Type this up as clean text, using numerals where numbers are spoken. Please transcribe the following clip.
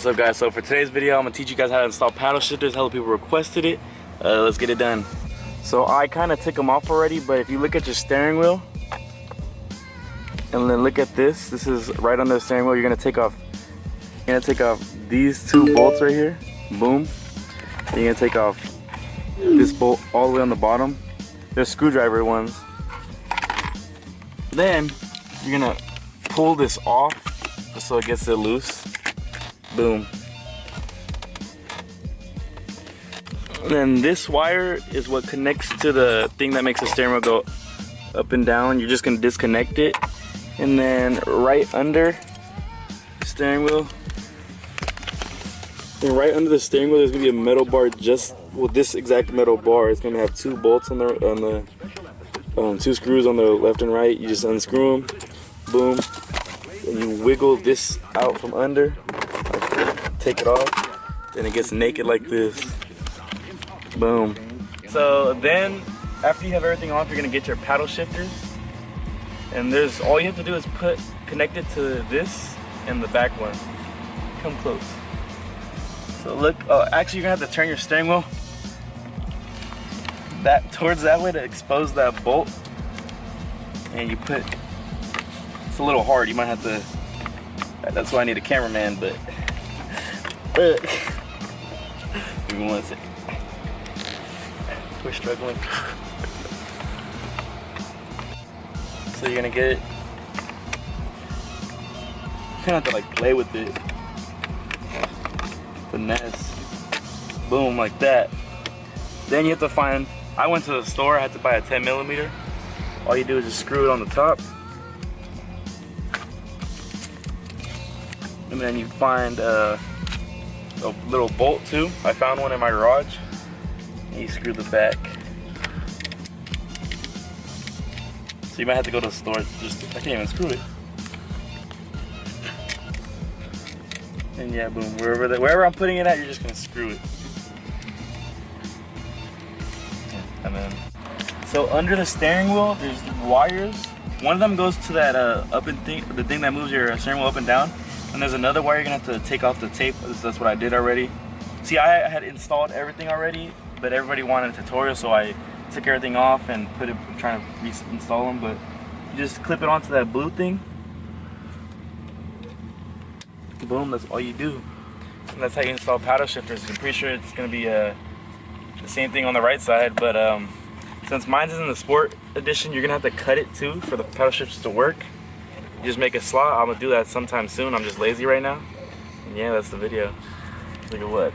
What's up, guys? So for today's video, I'm gonna teach you guys how to install paddle shifters. Hella people requested it. Let's get it done. So I kind of took them off already, but if you look at your steering wheel and then look at this is right under the steering wheel. You're gonna take off these two bolts right here. Boom. And you're gonna take off this bolt all the way on the bottom. They're screwdriver ones. Then you're gonna pull this off so it gets it loose. Boom. And then this wire is what connects to the thing that makes the steering wheel go up and down. You're just gonna disconnect it, and then right under the steering wheel, there's gonna be a metal bar. Just with this exact metal bar, it's gonna have two bolts on the two screws on the left and right. You just unscrew them, boom, and you wiggle this out from under. Take it off, then it gets naked like this. Boom. So then, after you have everything off, you're gonna get your paddle shifters, and all you have to do is connect it to this and the back one. Come close. So look. Oh, actually, you're gonna have to turn your steering wheel towards that way to expose that bolt, and you put. It's a little hard. You might have to. That's why I need a cameraman, but. Give me 1 second. We're struggling. So you're gonna get it. You kind of have to like play with it. Finesse. Boom, like that. Then you have to find. I went to the store. I had to buy a 10mm. All you do is just screw it on the top, and then you find a little bolt too. I found one in my garage. And you screw the back. So you might have to go to the store. I can't even screw it. And yeah, boom. Wherever I'm putting it at, you're just gonna screw it. And then, so under the steering wheel, there's wires. One of them goes to that the thing that moves your steering wheel up and down. And there's another wire you're gonna have to take off the tape. That's what I did already. See, I had installed everything already, but everybody wanted a tutorial, so I took everything off and trying to reinstall them. But you just clip it onto that blue thing. Boom, that's all you do. And that's how you install paddle shifters. I'm pretty sure it's gonna be the same thing on the right side, but since mine's in the sport edition, you're gonna have to cut it too for the paddle shifters to work. You just make a slot. I'm gonna do that sometime soon. I'm just lazy right now. And yeah, that's the video. Look at what.